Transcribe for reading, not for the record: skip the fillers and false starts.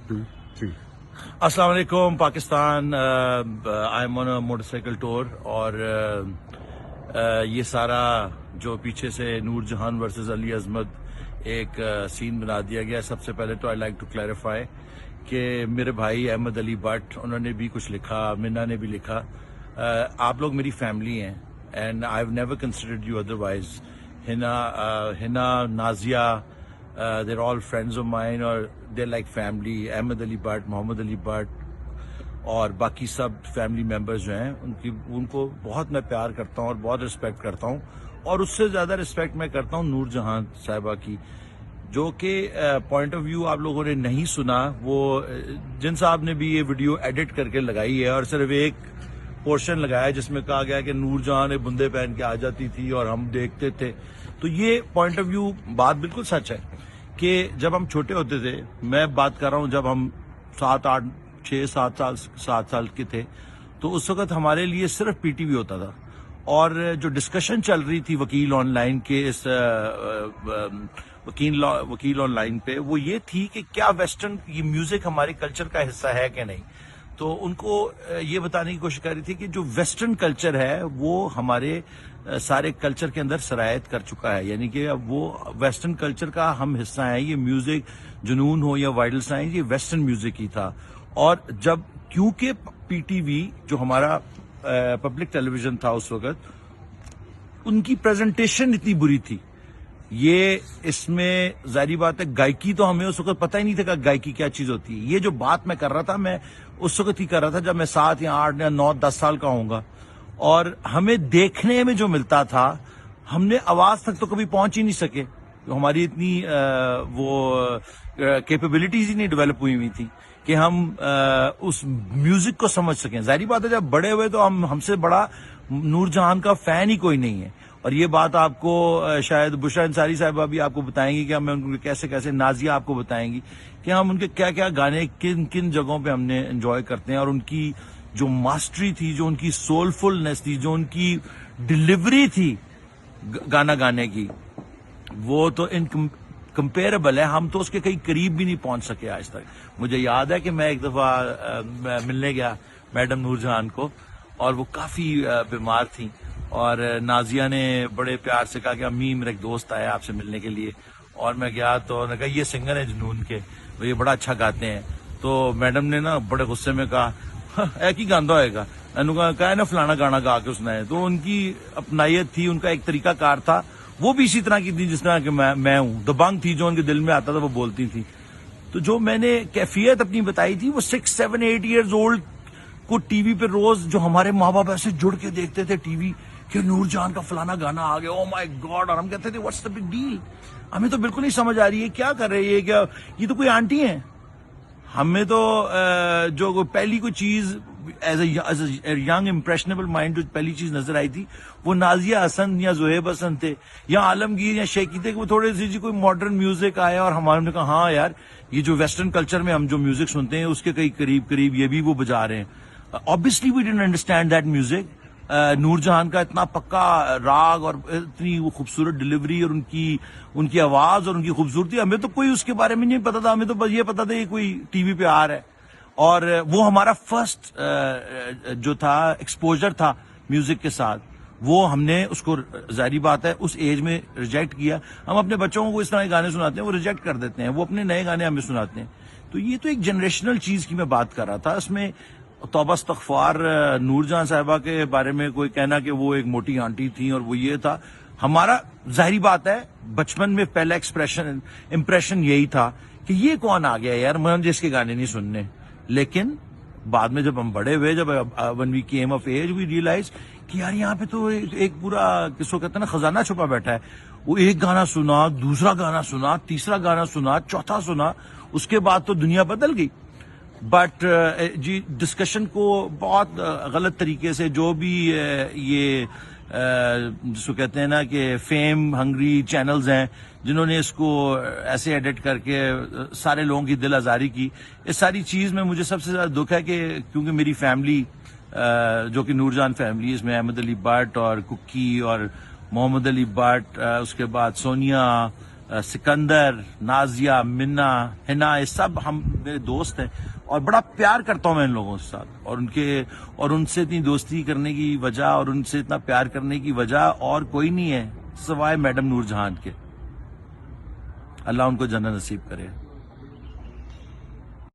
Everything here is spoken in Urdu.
2, 3. السلام علیکم Pakistan. I am on a motor cycle tour اور یہ سارا جو پیچھے سے نور جہاں ورسز علی عظمت ایک سین بنا دیا گیا. سب سے پہلے تو آئی لائک ٹو کلیریفائی کہ میرے بھائی احمد علی بٹ انہوں نے بھی کچھ لکھا, منا نے بھی لکھا. آپ لوگ میری فیملی ہیں and I have never considered you otherwise. ہنا, Nazia, they're all friends of mine اور they're like family. Ahmed Ali Butt, Muhammad Ali Butt اور باقی سب فیملی ممبرز جو ہیں ان کو بہت میں پیار کرتا ہوں اور بہت رسپیکٹ کرتا ہوں. اور اس سے زیادہ رسپیکٹ میں کرتا ہوں نور جہاں صاحبہ کی, جو کہ پوائنٹ آف ویو آپ لوگوں نے نہیں سنا. وہ جن صاحب نے بھی یہ ویڈیو ایڈٹ کر کے لگائی ہے اور صرف ایک پورشن لگایا جس میں کہا گیا کہ نور جہاں نے بندے پہن کے آ جاتی تھی اور ہم دیکھتے تھے. تو یہ پوائنٹ آف ویو بات بالکل سچ ہے کہ جب ہم چھوٹے ہوتے تھے, میں بات کر رہا ہوں جب ہم 7 سال کے تھے, تو اس وقت ہمارے لیے صرف پی ٹی وی ہوتا تھا. اور جو ڈسکشن چل رہی تھی وکیل آن لائن کے اس وکیل آن لائن پہ, وہ یہ تھی کہ کیا ویسٹرن یہ میوزک ہمارے کلچر کا حصہ ہے کہ نہیں. تو ان کو یہ بتانے کی کوشش کر رہی تھی کہ جو ویسٹرن کلچر ہے وہ ہمارے سارے کلچر کے اندر سرایت کر چکا ہے, یعنی کہ اب وہ ویسٹرن کلچر کا ہم حصہ ہیں. یہ میوزک جنون ہو یا وائڈل سائنس, یہ ویسٹرن میوزک ہی تھا. اور جب کیونکہ پی ٹی وی جو ہمارا پبلک ٹیلی ویژن تھا اس وقت, ان کی پریزنٹیشن اتنی بری تھی. یہ اس میں ظاہری بات ہے گائکی تو ہمیں اس وقت پتہ ہی نہیں تھا کہ گائکی کیا چیز ہوتی ہے. یہ جو بات میں کر رہا تھا میں اس وقت ہی کر رہا تھا جب میں 7 یا 8 یا 9 10 سال کا ہوں گا. اور ہمیں دیکھنے میں جو ملتا تھا, ہم نے آواز تک تو کبھی پہنچ ہی نہیں سکے. ہماری اتنی وہ کیپیبلٹیز ہی نہیں ڈیولپ ہوئی ہوئی تھی کہ ہم اس میوزک کو سمجھ سکیں. ظاہری بات ہے جب بڑے ہوئے تو ہم سے بڑا نور جہان کا فین ہی کوئی نہیں ہے. اور یہ بات آپ کو شاید بشرا انصاری صاحبہ بھی آپ کو بتائیں گی کہ ہم ان کے کیسے نازیہ آپ کو بتائیں گی کہ ہم ان کے کیا کیا گانے کن کن جگہوں پہ ہم نے انجوائے کرتے ہیں. اور ان کی جو ماسٹری تھی, جو ان کی سولفلنس تھی, جو ان کی ڈلیوری تھی گانا گانے کی, وہ تو کمپیریبل ہے. ہم تو اس کے کئی قریب بھی نہیں پہنچ سکے آج تک. مجھے یاد ہے کہ میں ایک دفعہ ملنے گیا میڈم نور جہان کو, اور وہ کافی بیمار تھیں, اور نازیہ نے بڑے پیار سے کہا کہ امی میرا ایک دوست آیا آپ سے ملنے کے لیے. اور میں گیا تو انہوں نے کہا یہ سنگر ہے جنون کے, وہ یہ بڑا اچھا گاتے ہیں. تو میڈم نے نا بڑے غصے میں کہا ایک ہی گاندہ ہوئے گا, کہا نا فلانا گانا گا کے اس نے. تو ان کی اپنائیت تھی, ان کا ایک طریقہ کار تھا, وہ بھی اسی طرح کی تھی جس طرح کہ میں ہوں. دبنگ تھی, جو ان کے دل میں آتا تھا وہ بولتی تھی. تو جو میں نے کیفیت اپنی بتائی تھی, وہ 6, 7, 8 ایئرز اولڈ کو ٹی وی پہ روز جو ہمارے ماں باپ ایسے جڑ کے دیکھتے تھے ٹی وی کہ نور جہان کا فلانا گانا آ گیا, او مائی گاڈ. اور ہم کہتے تھے واٹس دا بگ ڈیل, ہمیں تو بالکل نہیں سمجھ آ رہی ہے کیا کر رہی ہے, کیا یہ تو کوئی آنٹی ہیں. ہمیں تو جو پہلی کوئی چیز as a young impressionable mind جو پہلی چیز نظر آئی تھی وہ نازیہ حسن یا زہیب حسن تھے یا عالمگیر یا شیخی تھے, کہ وہ تھوڑے سی کوئی ماڈرن میوزک آیا اور ہمارے نے کہا ہاں یار یہ جو ویسٹرن کلچر میں ہم جو میوزک سنتے ہیں اس کے کئی قریب یہ بھی وہ بجا رہے ہیں. Obviously we didn't understand that music. نور جہان کا اتنا پکا راگ اور اتنی وہ خوبصورت ڈلیوری اور ان کی آواز اور ان کی خوبصورتی, ہمیں تو کوئی اس کے بارے میں نہیں پتا تھا. ہمیں تو بس یہ پتا تھا کہ کوئی ٹی وی پہ آ رہا ہے. اور وہ ہمارا فرسٹ جو تھا ایکسپوجر تھا میوزک کے ساتھ, وہ ہم نے اس کو ظاہری بات ہے اس ایج میں ریجیکٹ کیا. ہم اپنے بچوں کو اس طرح کے گانے سناتے ہیں, وہ ریجیکٹ کر دیتے ہیں, وہ اپنے نئے گانے ہمیں سناتے ہیں. تو یہ تو ایک جنریشنل چیز کی میں بات کر رہا تھا. اس میں توبہ استغفار نور جہاں صاحبہ کے بارے میں کوئی کہنا کہ وہ ایک موٹی آنٹی تھیں اور وہ یہ تھا, ہمارا ظاہری بات ہے بچپن میں پہلا امپریشن یہی تھا کہ یہ کون آ گیا یار, مجھے اس کے گانے نہیں سننے. لیکن بعد میں جب ہم بڑے ہوئے, جب when we came of age we realized کہ یار یہاں پہ تو ایک پورا کس کو کہتے ہیں نا خزانہ چھپا بیٹھا ہے. وہ ایک گانا سنا, دوسرا گانا سنا, تیسرا گانا سنا, چوتھا سنا, اس کے بعد تو دنیا بدل گئی. بٹ جی ڈسکشن کو بہت غلط طریقے سے جو بھی یہ جس کو کہتے ہیں نا کہ فیم ہنگری چینلز ہیں جنہوں نے اس کو ایسے ایڈٹ کر کے سارے لوگوں کی دل آزاری کی, اس ساری چیز میں مجھے سب سے زیادہ دکھ ہے کہ کیونکہ میری فیملی جو کہ نور جہان فیملی, اس میں احمد علی بٹ اور ککی اور محمد علی بٹ, اس کے بعد سونیا, سکندر، نازیہ، منا، ہنا، یہ سب ہم میرے دوست ہیں اور بڑا پیار کرتا ہوں میں ان لوگوں کے ساتھ، اور ان سے اتنی دوستی کرنے کی وجہ اور ان سے اتنا پیار کرنے کی وجہ اور کوئی نہیں ہے سوائے میڈم نور جہاں کے۔ اللہ ان کو جنت نصیب کرے۔